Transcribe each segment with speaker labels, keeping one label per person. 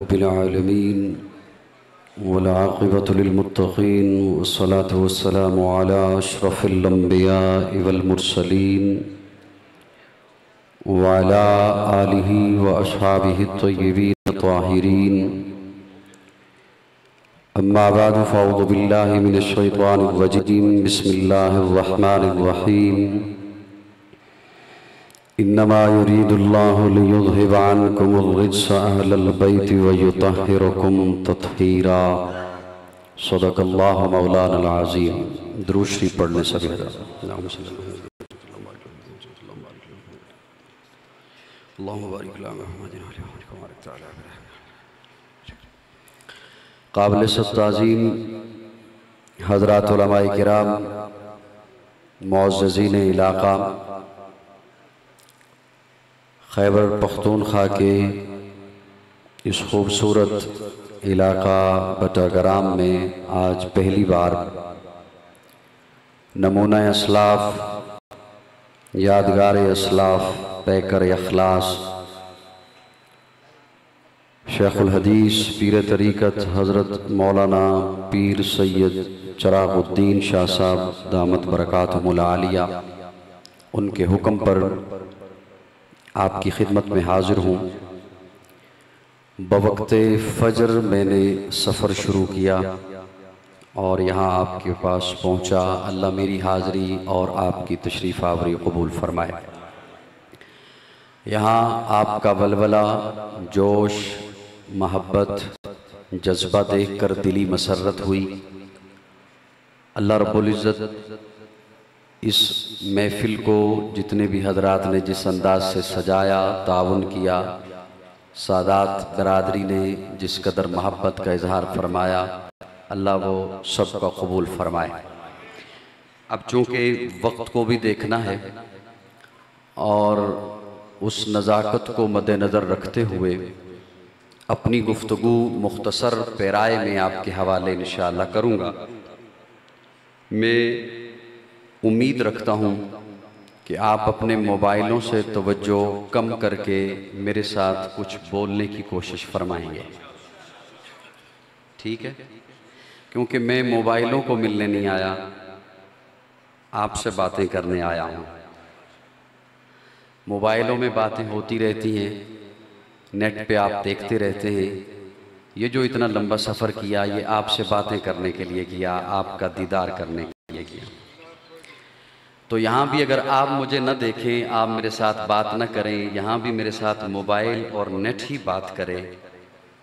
Speaker 1: रब्बिल आलमीन वल आक़िबतु लिल मुत्तक़ीन वस्सलातु वस्सलामु अला अशरफिल अंबियाइ वल मुरसलीन व अला आलिहि व अस्हाबिहि त्वय्यिबीन ताहिरीन। अम्मा बअदु फ़अऊज़ु बिल्लाहि मिनश शैतानिर रजीम। बिस्मिल्लाहिर रहमानिर रहीम। इन्नमा युरीदुल्लाहु लियुज़हिबा अन्कुमुर रिज्सा अहलल बैति व युतहिरकुम तत्हीरा। सदक़ल्लाहु मौलानल अज़ीम। दुरूद शरीफ पढ़ने सभी काबिल ताज़ीम हज़रात उलमाए किराम, मुअज़्ज़ज़ीन इलाक़ा, खैबर पख्तूनख्वा के इस खूबसूरत इलाका बटाग्राम में आज पहली बार नमूना असलाफ, यादगार असलाफ, पैकर अखलास, शेखुल हदीस पीर तरीक़त हज़रत मौलाना पीर सैयद चिरागुद्दीन शाह साहब दामत बरकातुहुल आलिया, उनके हुक्म पर आपकी खिदमत में हाजिर हूँ। बवक्ते फ़जर मैंने सफ़र शुरू किया और यहाँ आपके पास पहुँचा। अल्लाह मेरी हाज़िरी और आपकी तशरीफ़ आवरी कबूल फ़रमाए। यहाँ आपका वलवला, जोश, महब्बत, जज्बा देख कर दिली मसरत हुई। अल्लाह रब्बुल इज़्ज़त इस महफ़िल को जितने भी हजरात ने जिस अंदाज से सजाया, ताउन किया, सादात बरादरी ने जिस कदर महब्बत का इजहार फरमाया, अल्लाह वो सब का कबूल फरमाए। अब चूँकि वक्त को भी देखना है और उस नज़ाकत को मद्देनज़र रखते हुए अपनी गुफ्तगू मुख्तसर पैराए में आपके हवाले इंशाअल्लाह करूँगा। मैं उम्मीद रखता हूँ कि आप अपने मोबाइलों से तवज्जो कम करके मेरे साथ कुछ बोलने की कोशिश फरमाएंगे, ठीक है? क्योंकि मैं मोबाइलों को मिलने नहीं आया, आपसे बातें करने आया हूँ। मोबाइलों में बातें होती रहती हैं, नेट पे आप देखते रहते हैं। ये जो इतना लंबा सफ़र किया, ये आपसे बातें करने के लिए किया, आपका दीदार करने के लिए किया। तो यहाँ भी अगर आप मुझे न देखें, आप मेरे साथ बात न करें, यहाँ भी मेरे साथ मोबाइल और नेट ही बात करें,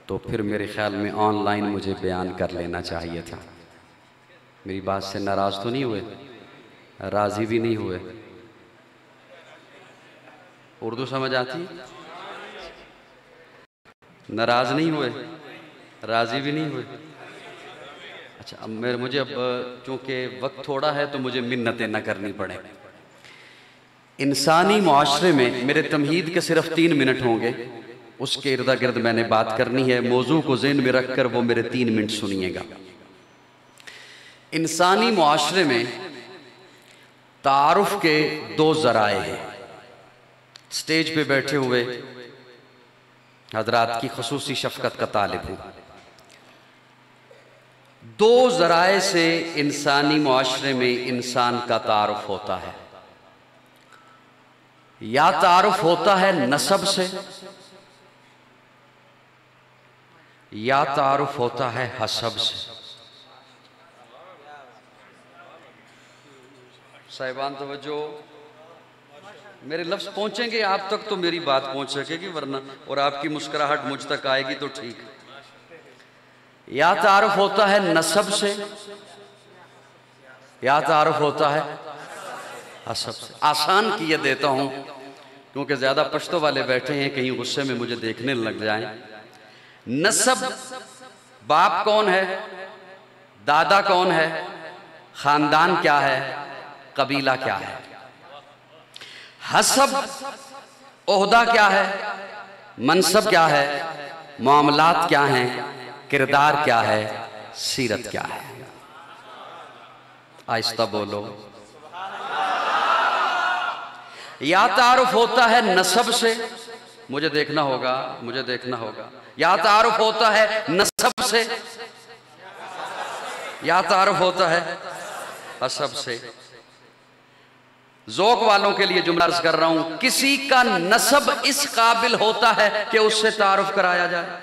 Speaker 1: तो फिर मेरे ख़्याल में ऑनलाइन मुझे बयान कर लेना चाहिए था। मेरी बात से नाराज़ तो नहीं हुए? राज़ी भी नहीं हुए? उर्दू समझ आती? नाराज़ नहीं हुए, राज़ी भी नहीं हुए? अच्छा, अब मुझे चूँकि वक्त थोड़ा है तो मुझे मिन्नतें न करनी पड़े। इंसानी मुआशरे में मेरे तमहीद के सिर्फ 3 मिनट होंगे, उसके इर्दा गिर्द मैंने बात करनी है। मौजू को ज़हन में रख कर वो मेरे 3 मिनट सुनिएगा। इंसानी मुआशरे में तारुफ के 2 ज़राए हैं। स्टेज पे बैठे हुए हजरात की खसूसी शफ़क़त का तालिब हूँ। 2 ज़राए से इंसानी मुआशरे में इंसान का तारुफ होता है। या तारुफ होता है नसब से, या तारुफ होता है हसब से। साहिबान तवज्जो, मेरे लफ्ज़ पहुंचेंगे आप तक तो मेरी बात पहुंच सकेगी, वरना और आपकी मुस्कुराहट मुझ तक आएगी तो ठीक। या तारुफ होता है नसब से, या तारुफ होता है हसब से। आसान किए देता हूं क्योंकि ज्यादा पश्तो वाले बैठे हैं, कहीं गुस्से में मुझे देखने लग जाएं। नसब, बाप कौन है, दादा कौन है, खानदान क्या है, कबीला क्या है। हसब, ओहदा क्या है, मनसब क्या है, मामलात क्या हैं, किरदार क्या है, सीरत क्या है। आहिस्ता बोलो। या तारुफ होता है नसब से, मुझे देखना होगा, मुझे देखना होगा। या तारुफ होता है नसब से, या तारुफ होता है हसब से। ज़ौक़ वालों के लिए जुमला अर्ज़ कर रहा हूं, किसी का नसब इस काबिल होता है कि उससे तारुफ कराया जाए,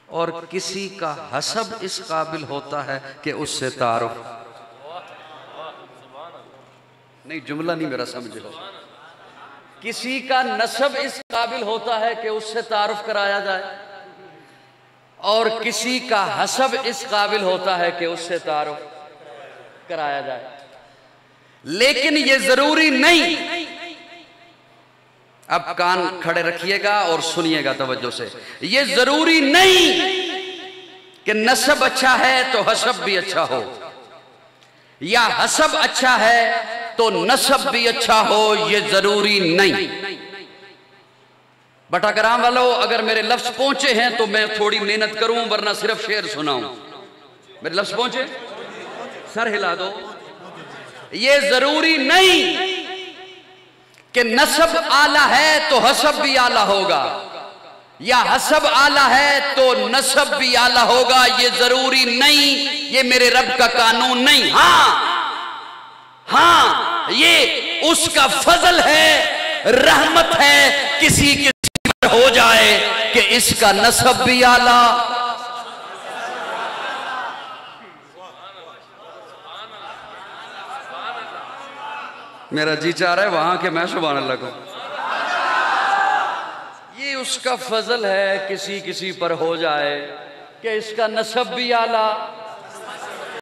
Speaker 1: और किसी का हसब इस काबिल होता है कि उससे तारुफ नहीं। जुमला नहीं मेरा समझो। किसी का नसब इस काबिल होता है कि उससे तारुफ कराया जाए, और किसी का हसब इस काबिल होता है कि उससे तारुफ कराया जाए। लेकिन ये जरूरी नहीं, अब कान खड़े रखिएगा और सुनिएगा तवज्जो से, ये जरूरी नहीं कि नसब अच्छा है तो हसब भी अच्छा हो, या हसब अच्छा है तो नसब भी अच्छा हो, ये जरूरी नहीं। बटाग्राम वालों, अगर मेरे लफ्ज पहुंचे हैं तो मैं थोड़ी मेहनत करूं, वरना सिर्फ शेर सुनाऊं। मेरे लफ्ज पहुंचे? सर हिला दो। ये जरूरी नहीं कि नसब आला है तो हसब भी आला होगा, या हसब आला है तो नसब भी आला होगा, ये जरूरी नहीं। ये मेरे रब का कानून नहीं। हाँ, ये उसका फजल है, रहमत है, किसी पर हो जाए कि इसका नसब भी आला। मेरा जी चाह रहा है वहां के मैं सुभान अल्लाह को। ये उसका फजल है, किसी पर हो जाए कि इसका नसब भी आला